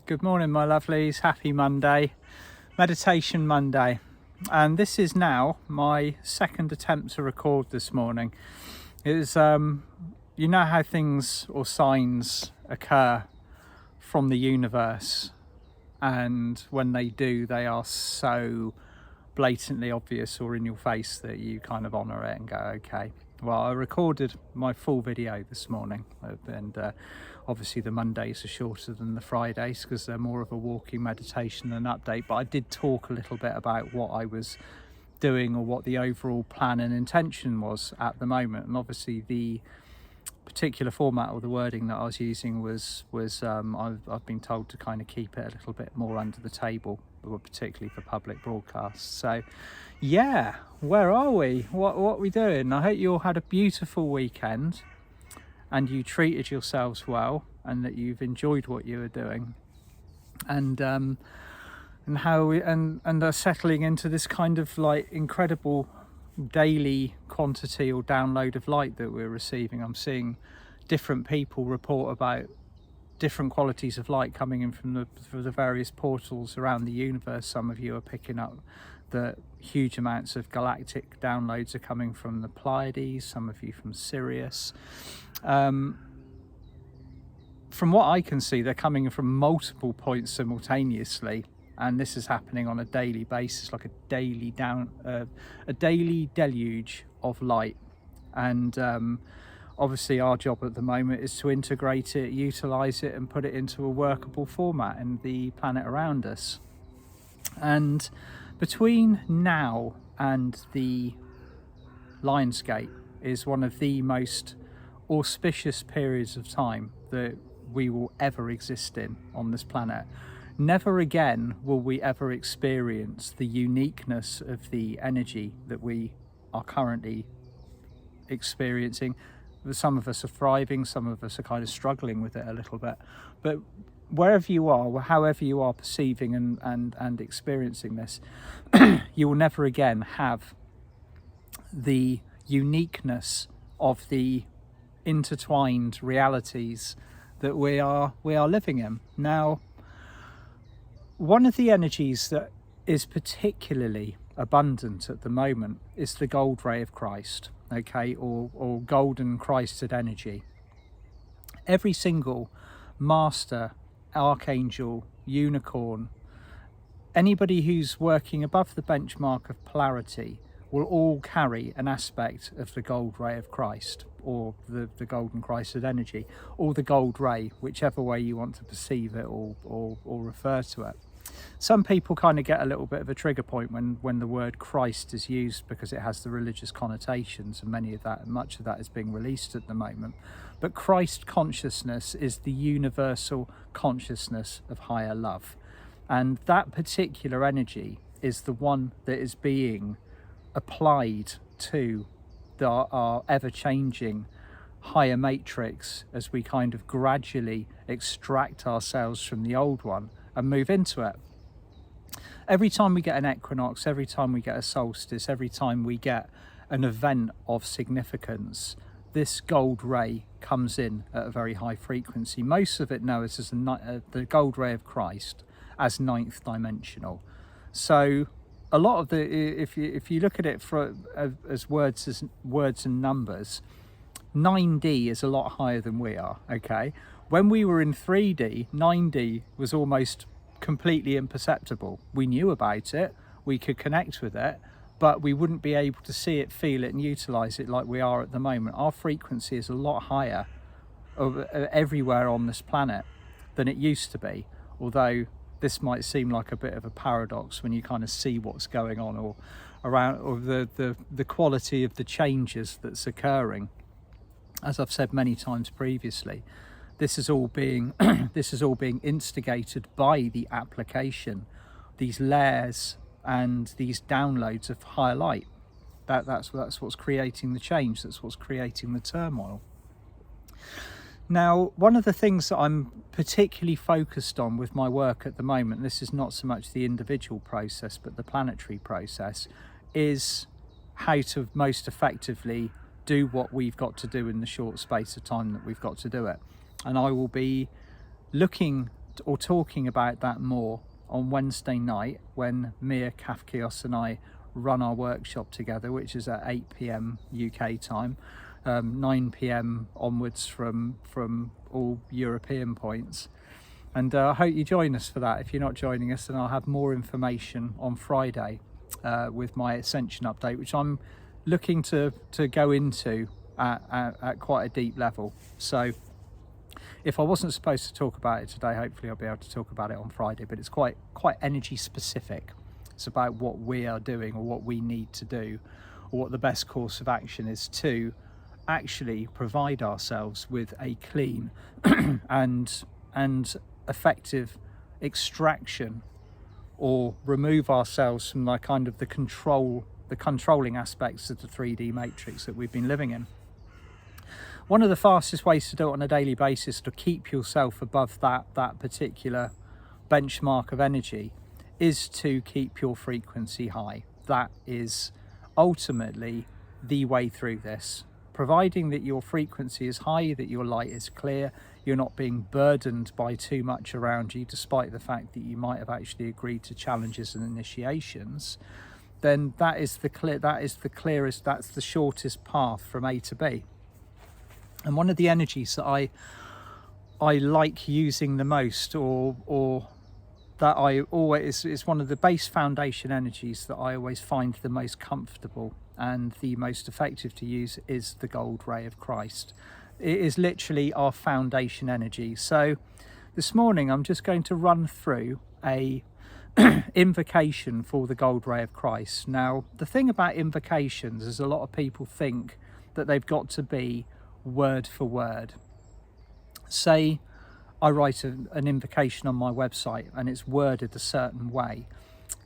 Good morning, my lovelies. Happy Monday, Meditation Monday. And this is now my second attempt to record this morning. It was, you know how things or signs occur from the universe, and when they do, they are so blatantly obvious or in your face that you kind of honour it and go, okay. Well, I recorded my full video this morning, and obviously the Mondays are shorter than the Fridays because they're more of a walking meditation and update, but I did talk a little bit about what I was doing or what the overall plan and intention was at the moment. And obviously the particular format or the wording that I was using was I've been told to kind of keep it a little bit more under the table, particularly for public broadcasts. So yeah, where are we? What are we doing? I hope you all had a beautiful weekend and you treated yourselves well and that you've enjoyed what you were doing, and how we and are settling into this kind of like incredible daily quantity or download of light that we're receiving. I'm seeing different people report about different qualities of light coming in from the various portals around the universe. Some of you are picking up that huge amounts of galactic downloads are coming from the Pleiades, some of you from Sirius. From what I can see, they're coming from multiple points simultaneously, and this is happening on a daily basis, like a daily deluge of light. And obviously our job at the moment is to integrate it, utilize it, and put it into a workable format in the planet around us. And between now and the Lionsgate is one of the most auspicious periods of time that we will ever exist in on this planet. Never again will we ever experience the uniqueness of the energy that we are currently experiencing. Some of us are thriving, some of us are kind of struggling with it a little bit. But wherever you are, however you are perceiving and experiencing this, you will never again have the uniqueness of the intertwined realities that we are living in. Now, one of the energies that is particularly abundant at the moment is the gold ray of Christ, okay, or golden Christed energy. Every single master, archangel, unicorn, anybody who's working above the benchmark of polarity will all carry an aspect of the gold ray of Christ, or the golden Christed energy, or the gold ray, whichever way you want to perceive it or refer to it. Some people kind of get a little bit of a trigger point when the word Christ is used, because it has the religious connotations, and much of that is being released at the moment. But Christ consciousness is the universal consciousness of higher love, and that particular energy is the one that is being applied to our ever-changing higher matrix as we kind of gradually extract ourselves from the old one and move into it. Every time we get an equinox, every time we get a solstice, every time we get an event of significance, this gold ray comes in at a very high frequency. Most of it knows as the gold ray of Christ as ninth dimensional. So a lot of if you look at it as words and numbers, 9D is a lot higher than we are, okay? When we were in 3D, 9D was almost completely imperceptible. We knew about it, we could connect with it, but we wouldn't be able to see it, feel it, and utilize it like we are at the moment. Our frequency is a lot higher everywhere on this planet than it used to be, although this might seem like a bit of a paradox when you kind of see what's going on or around, or the quality of the changes that's occurring. As I've said many times previously, this is all being instigated by the application, these layers and these downloads of higher light. That's what's creating the change. That's what's creating the turmoil. Now, one of the things that I'm particularly focused on with my work at the moment, this is not so much the individual process but the planetary process, is how to most effectively do what we've got to do in the short space of time that we've got to do it. And I will be looking or talking about that more on Wednesday night when Mia Kafkios and I run our workshop together, which is at 8 p.m. UK time, 9 p.m. onwards from all European points. And I hope you join us for that. If you're not joining us, then I'll have more information on Friday with my Ascension update, which I'm looking to go into at quite a deep level. So if I wasn't supposed to talk about it today, hopefully I'll be able to talk about it on Friday, but it's quite energy specific. It's about what we are doing or what we need to do, or what the best course of action is to actually provide ourselves with a clean and effective extraction, or remove ourselves from the kind of the controlling aspects of the 3D matrix that we've been living in. One of the fastest ways to do it on a daily basis to keep yourself above that particular benchmark of energy is to keep your frequency high. That is ultimately the way through this. Providing that your frequency is high, that your light is clear, you're not being burdened by too much around you, despite the fact that you might have actually agreed to challenges and initiations, then that is the clearest, that's the shortest path from A to B. And one of the energies that I like using the most, or that I always, is one of the base foundation energies that I always find the most comfortable and the most effective to use, is the gold ray of Christ. It is literally our foundation energy. So this morning I'm just going to run through a invocation for the gold ray of Christ. Now, the thing about invocations is a lot of people think that they've got to be word for word. Say I write an invocation on my website and it's worded a certain way.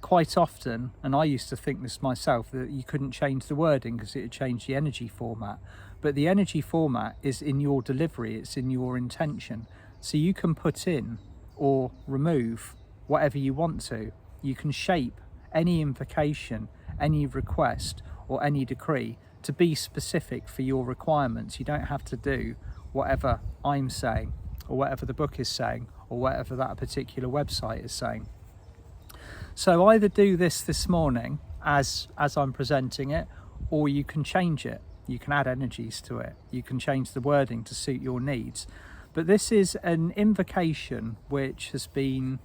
Quite often, and I used to think this myself, that you couldn't change the wording because it would change the energy format. But the energy format is in your delivery, it's in your intention. So you can put in or remove whatever you want to. You can shape any invocation, any request, or any decree to be specific for your requirements. You don't have to do whatever I'm saying, or whatever the book is saying, or whatever that particular website is saying. So either do this morning as I'm presenting it, or you can change it. You can add energies to it. You can change the wording to suit your needs. But this is an invocation which has been,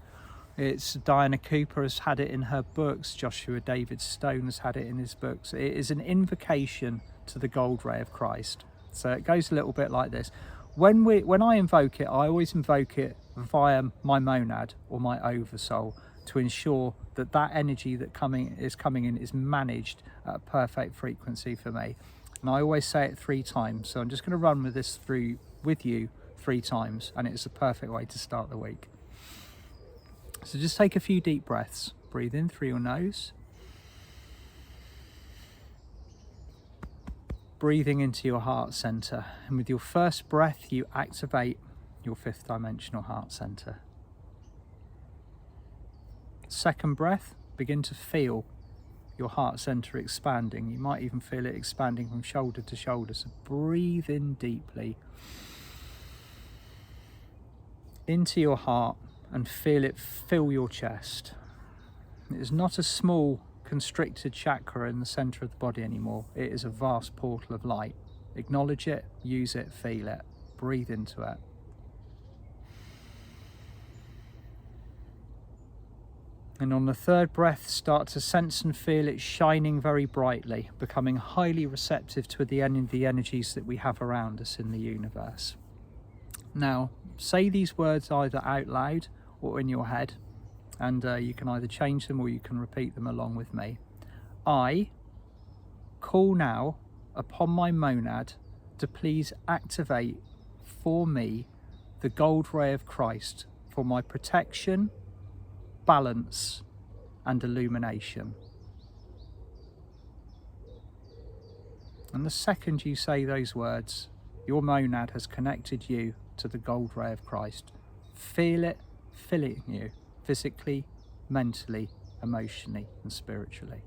it's Diana Cooper has had it in her books, Joshua David Stone has had it in his books. It is an invocation to the gold ray of Christ. So it goes a little bit like this. When I invoke it, I always invoke it via my monad or my oversoul, to ensure that that energy that is coming in is managed at a perfect frequency for me. And I always say it 3 times. So I'm just going to run with this through with you 3 times, and it's a perfect way to start the week. So just take a few deep breaths. Breathe in through your nose. Breathing into your heart center. And with your first breath, you activate your 5th dimensional heart center. Second breath, begin to feel your heart center expanding. You might even feel it expanding from shoulder to shoulder. So breathe in deeply into your heart and feel it fill your chest. It is not a small constricted chakra in the center of the body anymore. It is a vast portal of light. Acknowledge it, use it, feel it, breathe into it. And on the 3rd breath, start to sense and feel it shining very brightly, becoming highly receptive to the energies that we have around us in the universe. Now, say these words either out loud or in your head, and you can either change them or you can repeat them along with me. I call now upon my monad to please activate for me the gold ray of Christ for my protection, balance and illumination. And the second you say those words, your monad has connected you to the gold ray of Christ. Feel it filling you physically, mentally, emotionally and spiritually.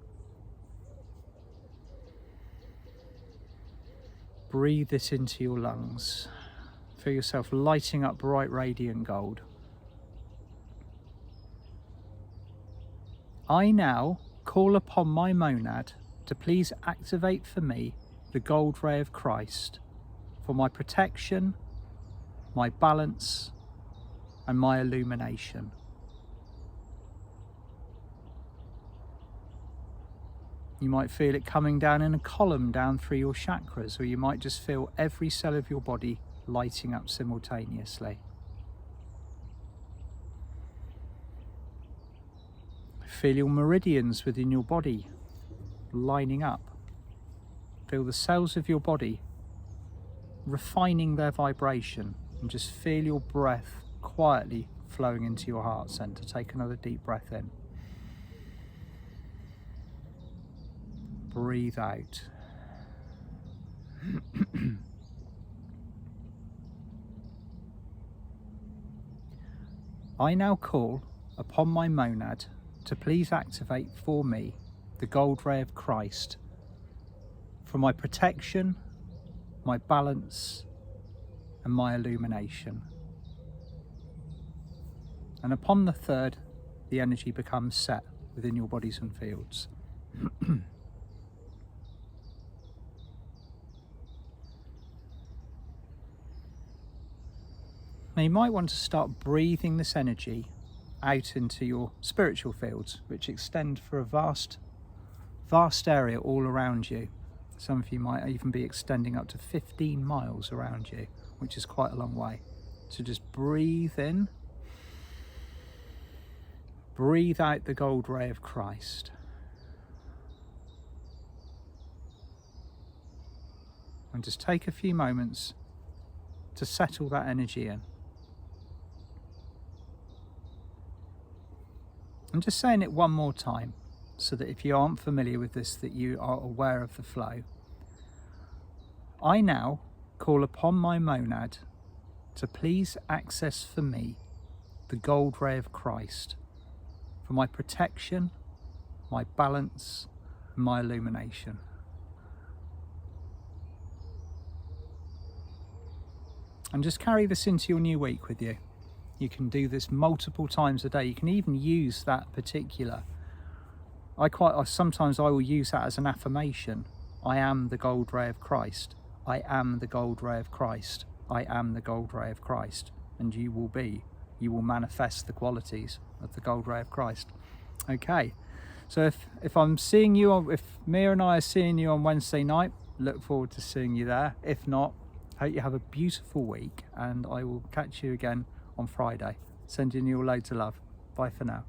Breathe this into your lungs. Feel yourself lighting up bright radiant gold. I now call upon my monad to please activate for me the gold ray of Christ for my protection, my balance, and my illumination. You might feel it coming down in a column down through your chakras, or you might just feel every cell of your body lighting up simultaneously. Feel your meridians within your body lining up. Feel the cells of your body refining their vibration, and just feel your breath quietly flowing into your heart center. Take another deep breath in. Breathe out. I now call upon my monad to please activate for me the gold ray of Christ for my protection, my balance, and my illumination. And upon the third, the energy becomes set within your bodies and fields. Now you might want to start breathing this energy out into your spiritual fields, which extend for a vast area all around you. Some of you might even be extending up to 15 miles around you, which is quite a long way. So just breathe in, breathe out the gold ray of Christ. And just take a few moments to settle that energy in. I'm just saying it one more time, so that if you aren't familiar with this, that you are aware of the flow. I now call upon my monad to please access for me the gold ray of Christ for my protection, my balance, and my illumination. And just carry this into your new week with you. You can do this multiple times a day. You can even use that particular. Sometimes I will use that as an affirmation. I am the gold ray of Christ. I am the gold ray of Christ. I am the gold ray of Christ. And you will manifest the qualities of the gold ray of Christ. Okay. So if I'm seeing you, if Mia and I are seeing you on Wednesday night, look forward to seeing you there. If not, hope you have a beautiful week, and I will catch you again on Friday. Sending you all loads of love. Bye for now.